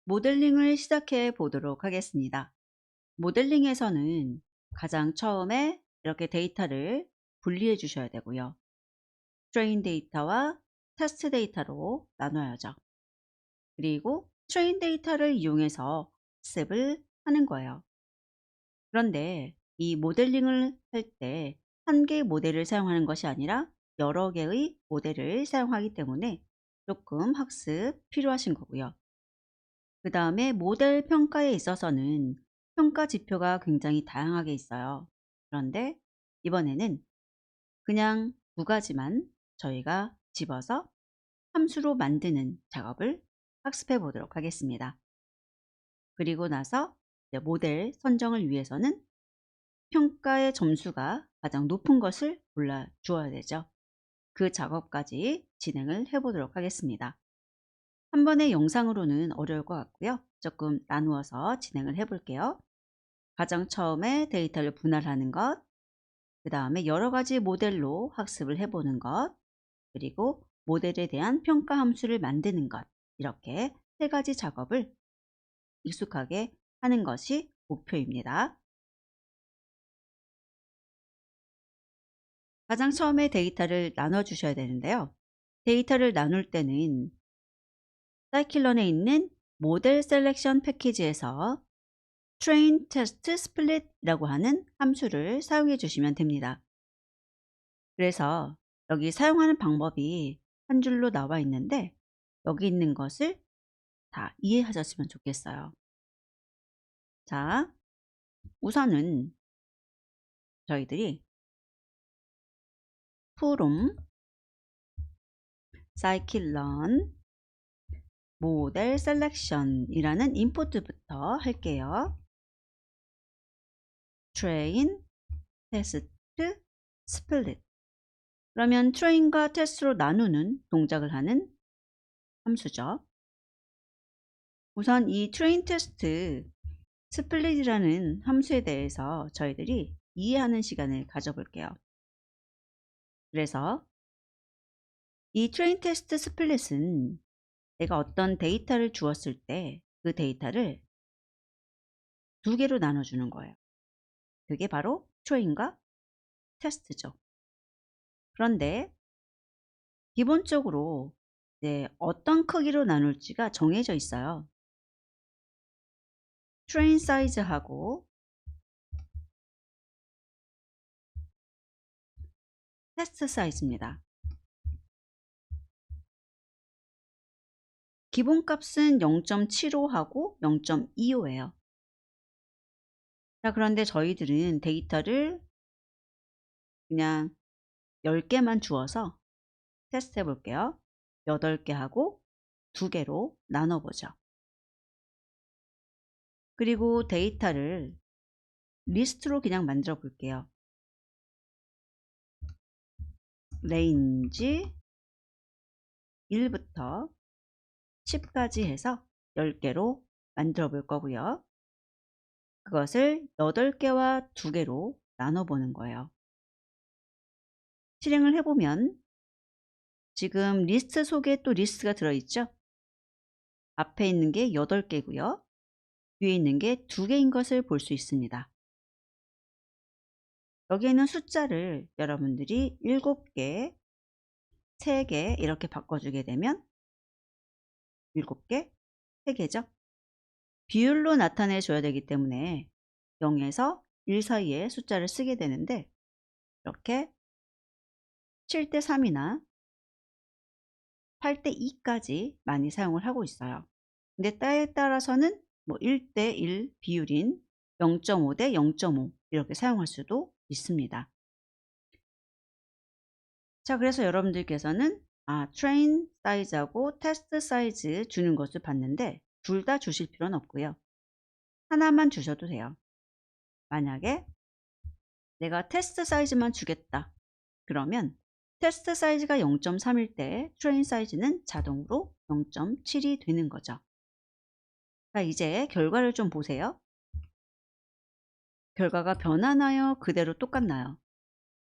모델링을 시작해 보도록 하겠습니다. 모델링에서는 가장 처음에 이렇게 데이터를 분리해 주셔야 되고요. 트레인 데이터와 테스트 데이터로 나눠야죠. 그리고 트레인 데이터를 이용해서 학습을 하는 거예요. 그런데 이 모델링을 할 때 한 개의 모델을 사용하는 것이 아니라 여러 개의 모델을 사용하기 때문에 조금 학습 필요하신 거고요. 그 다음에 모델 평가에 있어서는 평가 지표가 굉장히 다양하게 있어요. 그런데 이번에는 그냥 두 가지만 저희가 집어서 함수로 만드는 작업을 학습해 보도록 하겠습니다. 그리고 나서 이제 모델 선정을 위해서는 평가의 점수가 가장 높은 것을 골라 주어야 되죠. 그 작업까지 진행을 해 보도록 하겠습니다. 한 번의 영상으로는 어려울 것 같고요. 조금 나누어서 진행을 해 볼게요. 가장 처음에 데이터를 분할하는 것, 그 다음에 여러 가지 모델로 학습을 해보는 것, 그리고 모델에 대한 평가 함수를 만드는 것, 이렇게 세 가지 작업을 익숙하게 하는 것이 목표입니다. 가장 처음에 데이터를 나눠 주셔야 되는데요. 데이터를 나눌 때는 사이클런에 있는 모델 셀렉션 패키지에서 train test split이라고 하는 함수를 사용해 주시면 됩니다. 그래서 여기 사용하는 방법이 한 줄로 나와 있는데 여기 있는 것을 다 이해하셨으면 좋겠어요. 자, 우선은 저희들이 from scikit-learn model selection이라는 인풋부터 할게요. train test split. 그러면 train과 test로 나누는 동작을 하는 함수죠. 우선 이 train test split이라는 함수에 대해서 저희들이 이해하는 시간을 가져볼게요. 그래서 이 train test split은 내가 어떤 데이터를 주었을 때 그 데이터를 두 개로 나눠주는 거예요. 그게 바로 train과 test죠. 그런데 기본적으로 이제 어떤 크기로 나눌지가 정해져 있어요. train 사이즈하고 test 사이즈입니다. 기본값은 0.75하고 0.25예요. 자, 그런데 저희들은 데이터를 그냥 10개만 주어서 테스트 해 볼게요. 8개 하고 2개로 나눠보죠. 그리고 데이터를 리스트로 그냥 만들어 볼게요. 레인지 1부터 10까지 해서 10개로 만들어 볼 거고요. 그것을 8개와 2개로 나눠 보는 거예요. 실행을 해보면 지금 리스트 속에 또 리스트가 들어있죠. 앞에 있는 게 8개고요. 뒤에 있는 게 2개인 것을 볼 수 있습니다. 여기에는 숫자를 여러분들이 7개, 3개 이렇게 바꿔주게 되면 7개, 3개죠. 비율로 나타내 줘야 되기 때문에 0에서 1 사이에 숫자를 쓰게 되는데 이렇게 7대 3이나 8대 2까지 많이 사용을 하고 있어요. 근데 때에 따라서는 뭐 1대 1 비율인 0.5대 0.5 이렇게 사용할 수도 있습니다. 자, 그래서 여러분들께서는 트레인 사이즈하고 테스트 사이즈 주는 것을 봤는데 둘 다 주실 필요는 없고요. 하나만 주셔도 돼요. 만약에 내가 테스트 사이즈만 주겠다. 그러면 테스트 사이즈가 0.3일 때 트레인 사이즈는 자동으로 0.7이 되는 거죠. 자, 이제 결과를 좀 보세요. 결과가 변하나요? 그대로 똑같나요?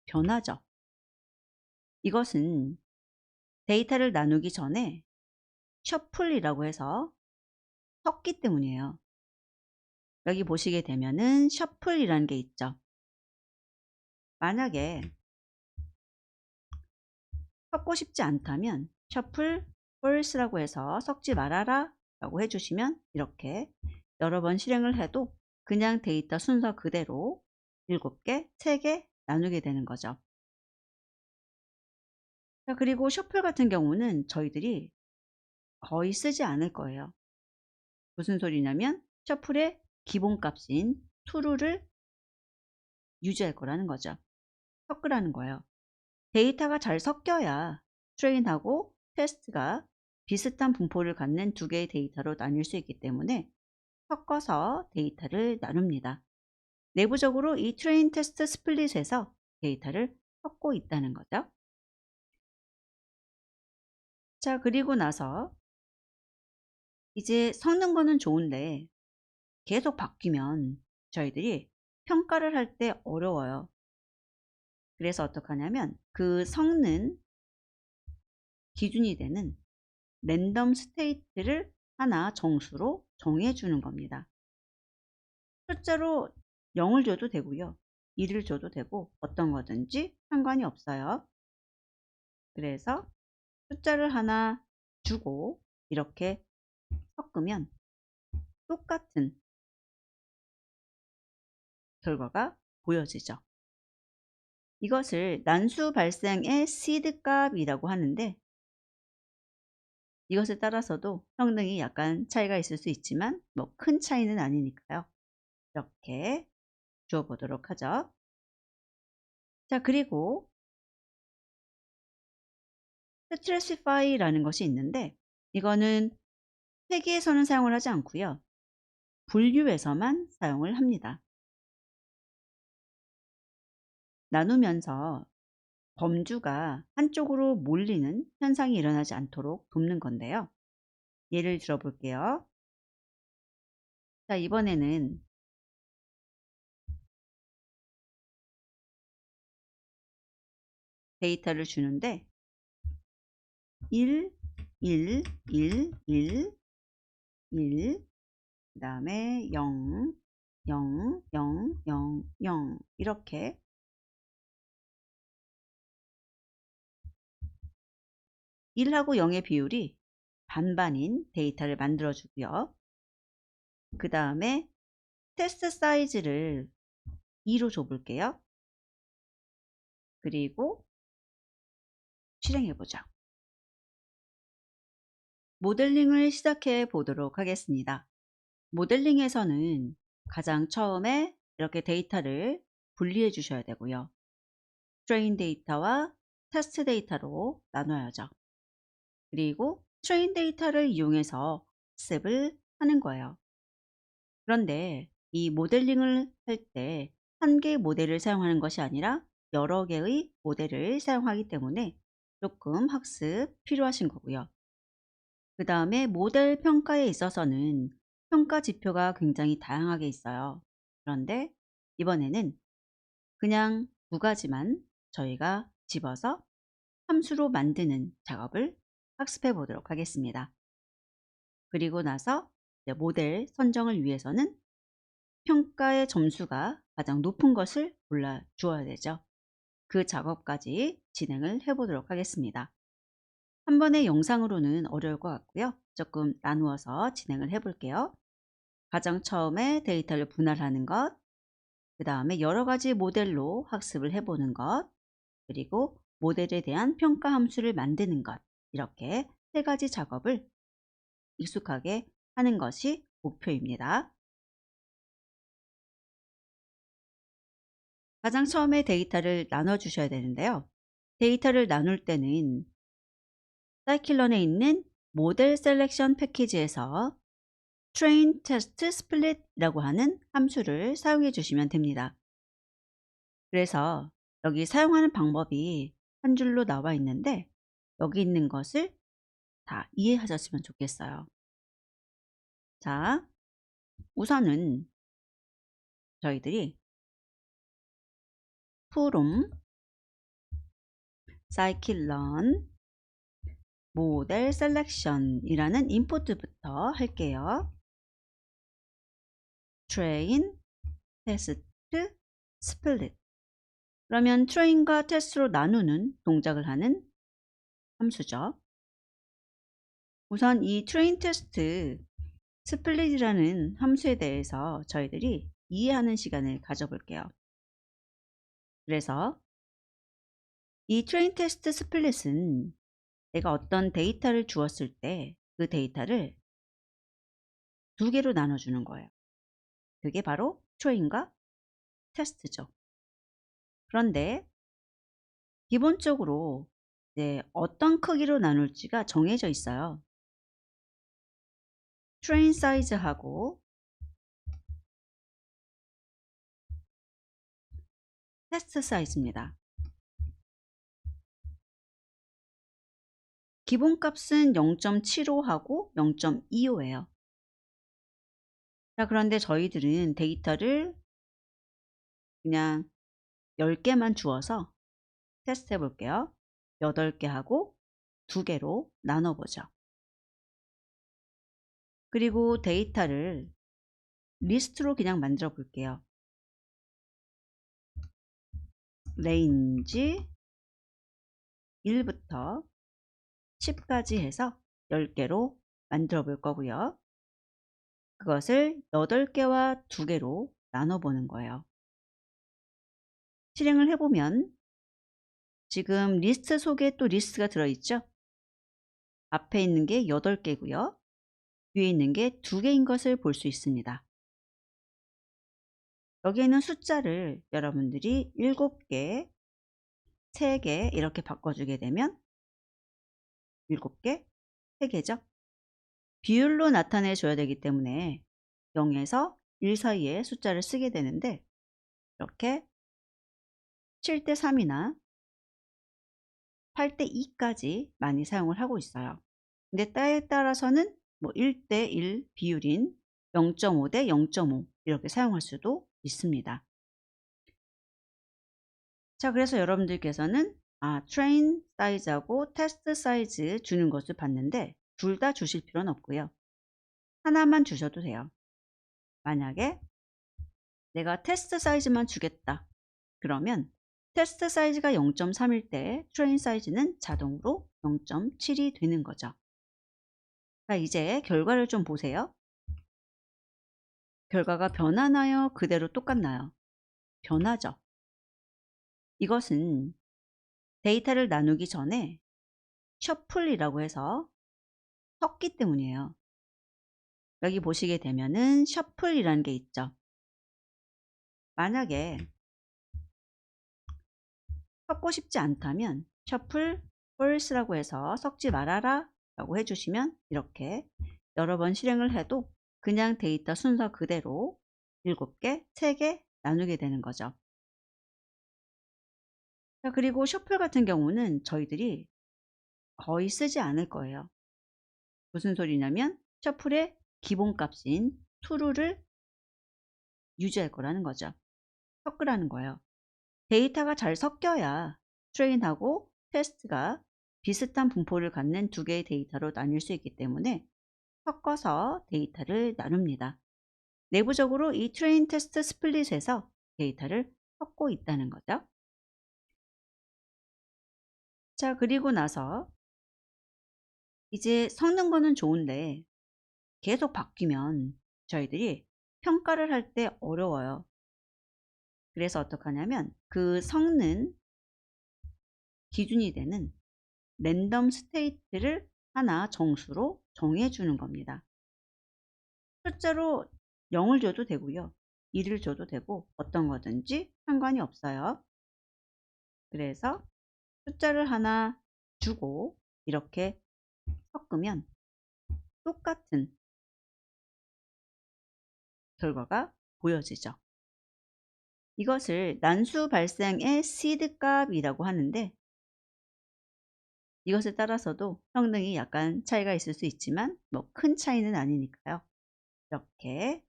변하죠. 이것은 데이터를 나누기 전에 셔플이라고 해서 섞기 때문이에요. 여기 보시게 되면은 셔플이라는 게 있죠. 만약에 섞고 싶지 않다면 셔플 폴스라고 해서 섞지 말아라 라고 해주시면 이렇게 여러 번 실행을 해도 그냥 데이터 순서 그대로 7개, 3개 나누게 되는 거죠. 자, 그리고 셔플 같은 경우는 저희들이 거의 쓰지 않을 거예요. 무슨 소리냐면 셔플의 기본값인 true를 유지할 거라는 거죠. 섞으라는 거예요. 데이터가 잘 섞여야 트레인하고 테스트가 비슷한 분포를 갖는 두 개의 데이터로 나뉠 수 있기 때문에 섞어서 데이터를 나눕니다. 내부적으로 이 트레인 테스트 스플릿에서 데이터를 섞고 있다는 거죠. 자, 그리고 나서 이제 섞는 거는 좋은데 계속 바뀌면 저희들이 평가를 할 때 어려워요. 그래서 어떻게 하냐면 그 섞는 기준이 되는 랜덤 스테이트를 하나 정수로 정해 주는 겁니다. 숫자로 0을 줘도 되고요. 1을 줘도 되고 어떤 거든지 상관이 없어요. 그래서 숫자를 하나 주고 이렇게 섞으면 똑같은 결과가 보여지죠. 이것을 난수 발생의 시드 값이라고 하는데 이것에 따라서도 성능이 약간 차이가 있을 수 있지만 뭐 큰 차이는 아니니까요. 이렇게 주어 보도록 하죠. 자, 그리고 stressify라는 것이 있는데 이거는 회계에서는 사용을 하지 않고요. 분류에서만 사용을 합니다. 나누면서 범주가 한쪽으로 몰리는 현상이 일어나지 않도록 돕는 건데요. 예를 들어 볼게요. 자, 이번에는 데이터를 주는데 1, 1, 1, 1, 1, 그 다음에 0, 0, 0, 0, 0 이렇게 1하고 0의 비율이 반반인 데이터를 만들어 주고요. 그 다음에 테스트 사이즈를 2로 줘 볼게요. 그리고 실행해 보죠. 모델링을 시작해 보도록 하겠습니다. 모델링에서는 가장 처음에 이렇게 데이터를 분리해 주셔야 되고요. 트레인 데이터와 테스트 데이터로 나눠야죠. 그리고 트레인 데이터를 이용해서 학습을 하는 거예요. 그런데 이 모델링을 할 때 한 개의 모델을 사용하는 것이 아니라 여러 개의 모델을 사용하기 때문에 조금 학습 필요하신 거고요. 그 다음에 모델 평가에 있어서는 평가 지표가 굉장히 다양하게 있어요. 그런데 이번에는 그냥 두 가지만 저희가 집어서 함수로 만드는 작업을 학습해 보도록 하겠습니다. 그리고 나서 모델 선정을 위해서는 평가의 점수가 가장 높은 것을 골라 주어야 되죠. 그 작업까지 진행을 해 보도록 하겠습니다. 한 번의 영상으로는 어려울 것 같고요. 조금 나누어서 진행을 해 볼게요. 가장 처음에 데이터를 분할하는 것, 그 다음에 여러 가지 모델로 학습을 해보는 것, 그리고 모델에 대한 평가 함수를 만드는 것, 이렇게 세 가지 작업을 익숙하게 하는 것이 목표입니다. 가장 처음에 데이터를 나눠 주셔야 되는데요. 데이터를 나눌 때는 사이클런에 있는 모델 셀렉션 패키지에서 train test split이라고 하는 함수를 사용해 주시면 됩니다. 그래서 여기 사용하는 방법이 한 줄로 나와 있는데 여기 있는 것을 다 이해하셨으면 좋겠어요. 자, 우선은 저희들이 from scikit-learn 모델 셀렉션이라는 인풋부터 할게요. train, test, split. 그러면 train과 test로 나누는 동작을 하는 함수죠. 우선 이 train, test, split이라는 함수에 대해서 저희들이 이해하는 시간을 가져볼게요. 그래서 이 train, test, split은 내가 어떤 데이터를 주었을 때 그 데이터를 두 개로 나눠주는 거예요. 그게 바로 train과 test죠. 그런데 기본적으로 어떤 크기로 나눌지가 정해져 있어요. train 사이즈하고 test 사이즈입니다. 기본값은 0.75하고 0.25예요. 자, 그런데 저희들은 데이터를 그냥 10개만 주어서 테스트 해 볼게요. 8개 하고 2개로 나눠보죠. 그리고 데이터를 리스트로 그냥 만들어 볼게요. 레인지 1부터 10까지 해서 10개로 만들어 볼 거고요. 그것을 8개와 2개로 나눠보는 거예요. 실행을 해보면 지금 리스트 속에 또 리스트가 들어있죠? 앞에 있는 게 8개고요. 뒤에 있는 게 2개인 것을 볼 수 있습니다. 여기에는 숫자를 여러분들이 7개, 3개 이렇게 바꿔주게 되면 7개, 3개죠. 비율로 나타내 줘야 되기 때문에 0에서 1 사이에 숫자를 쓰게 되는데 이렇게 7대 3이나 8대 2까지 많이 사용을 하고 있어요. 근데 때에 따라서는 뭐 1대 1 비율인 0.5대 0.5 이렇게 사용할 수도 있습니다. 자, 그래서 여러분들께서는 train 사이즈하고 test 사이즈 주는 것을 봤는데 둘 다 주실 필요는 없고요. 하나만 주셔도 돼요. 만약에 내가 테스트 사이즈만 주겠다. 그러면 테스트 사이즈가 0.3일 때 train 사이즈는 자동으로 0.7이 되는 거죠. 자, 이제 결과를 좀 보세요. 결과가 변하나요? 그대로 똑같나요? 변하죠. 이것은 데이터를 나누기 전에 셔플이라고 해서 섞기 때문이에요. 여기 보시게 되면은 셔플이라는 게 있죠. 만약에 섞고 싶지 않다면 셔플 펄스라고 해서 섞지 말아라 라고 해주시면 이렇게 여러 번 실행을 해도 그냥 데이터 순서 그대로 7개, 3개 나누게 되는 거죠. 자, 그리고 셔플 같은 경우는 저희들이 거의 쓰지 않을 거예요. 무슨 소리냐면 셔플의 기본값인 true를 유지할 거라는 거죠. 섞으라는 거예요. 데이터가 잘 섞여야 트레인하고 테스트가 비슷한 분포를 갖는 두 개의 데이터로 나뉠 수 있기 때문에 섞어서 데이터를 나눕니다. 내부적으로 이 트레인 테스트 스플릿에서 데이터를 섞고 있다는 거죠. 자, 그리고 나서 이제 섞는 거는 좋은데 계속 바뀌면 저희들이 평가를 할 때 어려워요. 그래서 어떡하냐면 그 섞는 기준이 되는 랜덤 스테이트를 하나 정수로 정해주는 겁니다. 숫자로 0을 줘도 되고요. 1을 줘도 되고 어떤 거든지 상관이 없어요. 그래서 숫자를 하나 주고 이렇게 섞으면 똑같은 결과가 보여지죠. 이것을 난수 발생의 시드 값이라고 하는데 이것에 따라서도 성능이 약간 차이가 있을 수 있지만 뭐 큰 차이는 아니니까요. 이렇게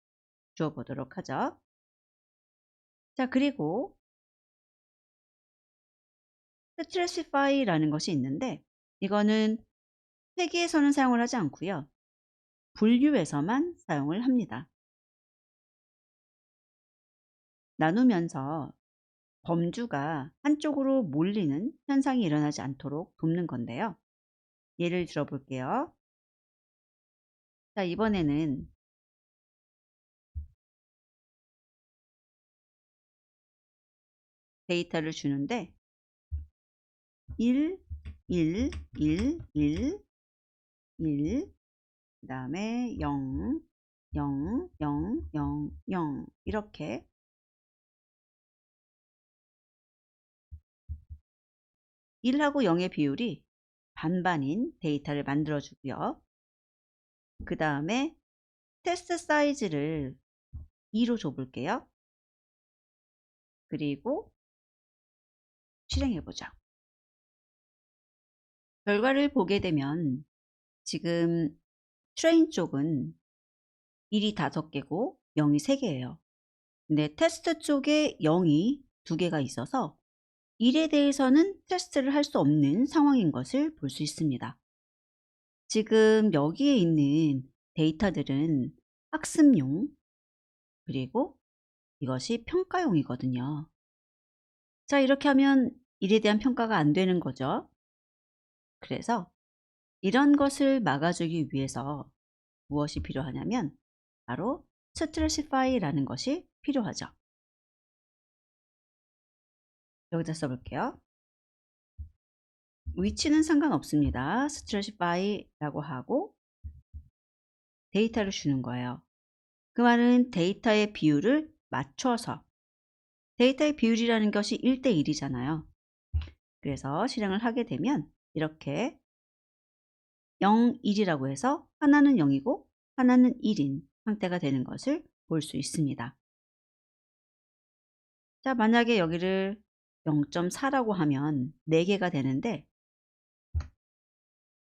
주어 보도록 하죠. 자, 그리고 stratify라는 것이 있는데 이거는 회계에서는 사용을 하지 않고요. 분류에서만 사용을 합니다. 나누면서 범주가 한쪽으로 몰리는 현상이 일어나지 않도록 돕는 건데요. 예를 들어 볼게요. 자, 이번에는 데이터를 주는데 1, 1, 1, 1, 1, 그 다음에 0, 0, 0, 0, 0 이렇게 1하고 0의 비율이 반반인 데이터를 만들어 주고요. 그 다음에 테스트 사이즈를 2로 줘볼게요. 그리고 실행해 보죠. 결과를 보게 되면 지금 트레인 쪽은 1이 5개고 0이 3개예요. 근데 테스트 쪽에 0이 2개가 있어서 1에 대해서는 테스트를 할 수 없는 상황인 것을 볼 수 있습니다. 지금 여기에 있는 데이터들은 학습용 그리고 이것이 평가용이거든요. 자, 이렇게 하면 1에 대한 평가가 안 되는 거죠. 그래서 이런 것을 막아주기 위해서 무엇이 필요하냐면 바로 스트래시파이라는 것이 필요하죠. 여기다 써볼게요. 위치는 상관없습니다. 스트래시파이라고 하고 데이터를 주는 거예요. 그 말은 데이터의 비율을 맞춰서 데이터의 비율이라는 것이 1대1이잖아요. 그래서 실행을 하게 되면 이렇게 0, 1이라고 해서 하나는 0이고 하나는 1인 상태가 되는 것을 볼 수 있습니다. 자, 만약에 여기를 0.4라고 하면 4개가 되는데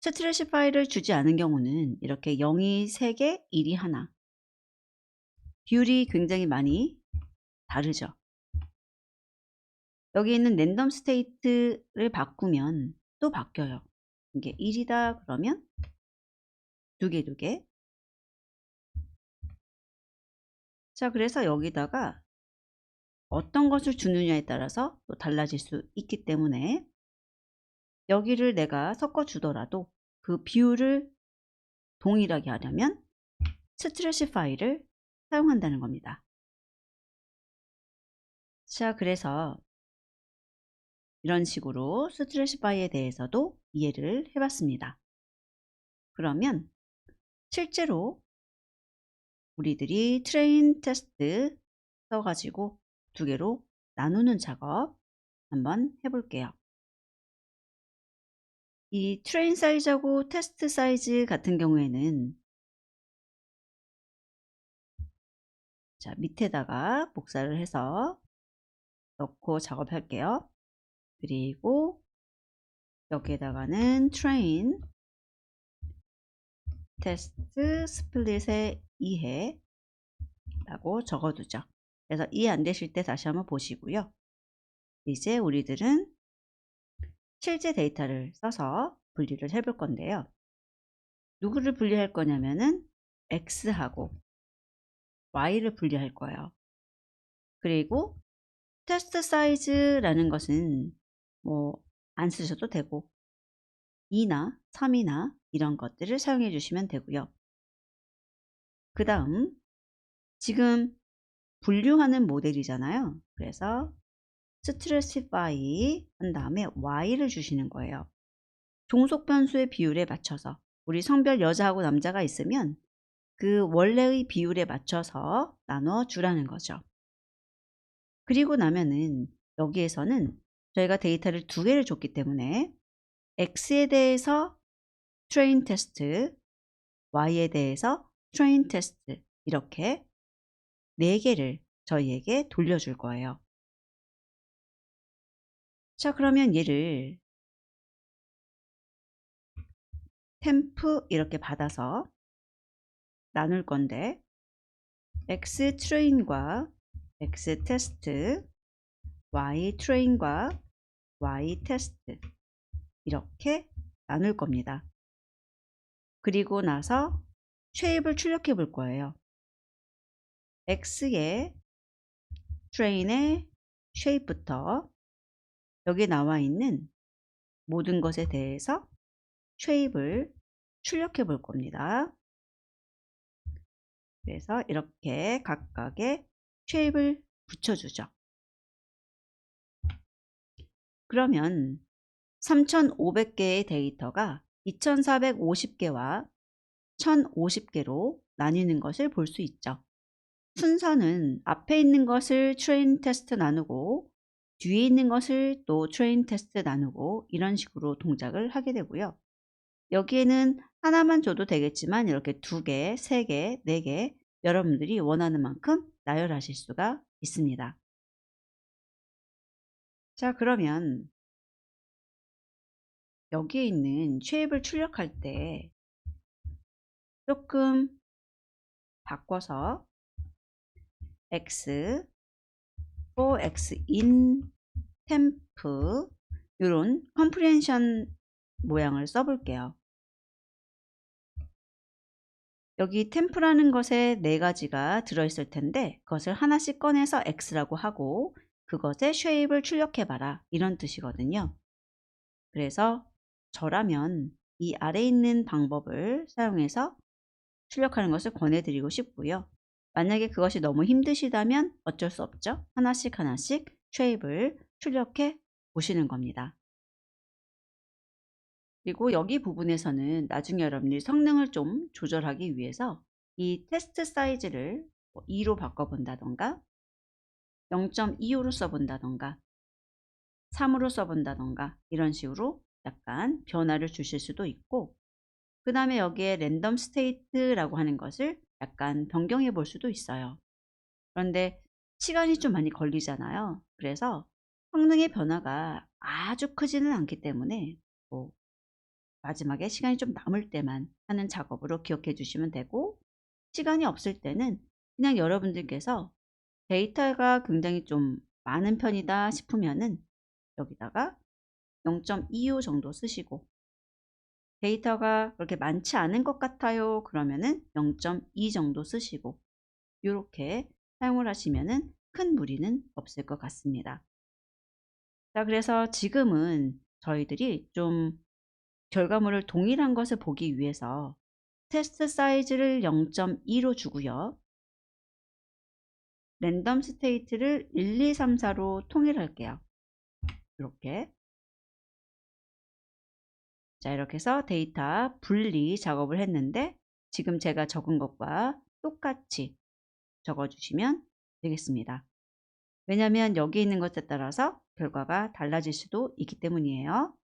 스트래시파이를 주지 않은 경우는 이렇게 0이 3개, 1이 하나 비율이 굉장히 많이 다르죠. 여기 있는 랜덤 스테이트를 바꾸면 또 바뀌어요. 이게 1이다 그러면 2개, 2개. 자, 그래서 여기다가 어떤 것을 주느냐에 따라서 또 달라질 수 있기 때문에 여기를 내가 섞어 주더라도 그 비율을 동일하게 하려면 스트래시파이를 사용한다는 겁니다. 자, 그래서 이런 식으로 스트래시파이에 대해서도 이해를 해봤습니다. 그러면 실제로 우리들이 트레인 테스트 써가지고 2개로 나누는 작업 한번 해볼게요. 이 트레인 사이즈하고 테스트 사이즈 같은 경우에는 자, 밑에다가 복사를 해서 넣고 작업할게요. 그리고 여기에다가는 트레인 테스트 스플릿의 이해 라고 적어두죠. 그래서 이해 안 되실 때 다시 한번 보시고요. 이제 우리들은 실제 데이터를 써서 분리를 해볼 건데요. 누구를 분리할 거냐면은 X하고 Y를 분리할 거예요. 그리고 테스트 사이즈라는 것은 뭐 안 쓰셔도 되고 2나 3이나 이런 것들을 사용해 주시면 되고요. 그 다음 지금 분류하는 모델이잖아요. 그래서 스트래시파이 한 다음에 Y를 주시는 거예요. 종속 변수의 비율에 맞춰서 우리 성별 여자하고 남자가 있으면 그 원래의 비율에 맞춰서 나눠 주라는 거죠. 그리고 나면은 여기에서는 저희가 데이터를 2개를 줬기 때문에 X에 대해서 트레인 테스트, Y에 대해서 트레인 테스트 이렇게 4개를 저희에게 돌려줄 거예요. 자, 그러면 얘를 템프 이렇게 받아서 나눌 건데 X 트레인과 X 테스트, Y 트레인과 Y 테스트 이렇게 나눌 겁니다. 그리고 나서 쉐입을 출력해 볼 거예요. X에 트레인의 쉐입부터 여기 나와 있는 모든 것에 대해서 쉐입을 출력해 볼 겁니다. 그래서 이렇게 각각의 쉐입을 붙여주죠. 그러면 3500개의 데이터가 2450개와 1050개로 나뉘는 것을 볼 수 있죠. 순서는 앞에 있는 것을 트레인 테스트 나누고 뒤에 있는 것을 또 트레인 테스트 나누고 이런 식으로 동작을 하게 되고요. 여기에는 하나만 줘도 되겠지만 이렇게 2개, 3개, 4개 여러분들이 원하는 만큼 나열하실 수가 있습니다. 자, 그러면 여기에 있는 쉐입을 출력할 때 조금 바꿔서 x, for x in temp 이런 컴프레hension 모양을 써볼게요. 여기 템프라는 것에 4가지가 들어있을 텐데 그것을 하나씩 꺼내서 x라고 하고 그것의 쉐입을 출력해봐라 이런 뜻이거든요. 그래서 저라면 이 아래에 있는 방법을 사용해서 출력하는 것을 권해드리고 싶고요. 만약에 그것이 너무 힘드시다면 어쩔 수 없죠. 하나씩 하나씩 쉐입을 출력해 보시는 겁니다. 그리고 여기 부분에서는 나중에 여러분들이 성능을 좀 조절하기 위해서 이 테스트 사이즈를 2로 바꿔본다던가 0.25로 써본다던가 3으로 써본다던가 이런 식으로 약간 변화를 주실 수도 있고 그 다음에 여기에 랜덤 스테이트라고 하는 것을 약간 변경해 볼 수도 있어요. 그런데 시간이 좀 많이 걸리잖아요. 그래서 성능의 변화가 아주 크지는 않기 때문에 뭐 마지막에 시간이 좀 남을 때만 하는 작업으로 기억해 주시면 되고 시간이 없을 때는 그냥 여러분들께서 데이터가 굉장히 좀 많은 편이다 싶으면은 여기다가 0.25 정도 쓰시고 데이터가 그렇게 많지 않은 것 같아요. 그러면은 0.2 정도 쓰시고 이렇게 사용을 하시면은 큰 무리는 없을 것 같습니다. 자, 그래서 지금은 저희들이 좀 결과물을 동일한 것을 보기 위해서 테스트 사이즈를 0.2로 주고요. 랜덤 스테이트를 1, 2, 3, 4로 통일할게요. 이렇게. 자, 이렇게 해서 데이터 분리 작업을 했는데 지금 제가 적은 것과 똑같이 적어주시면 되겠습니다. 왜냐하면 여기 있는 것에 따라서 결과가 달라질 수도 있기 때문이에요.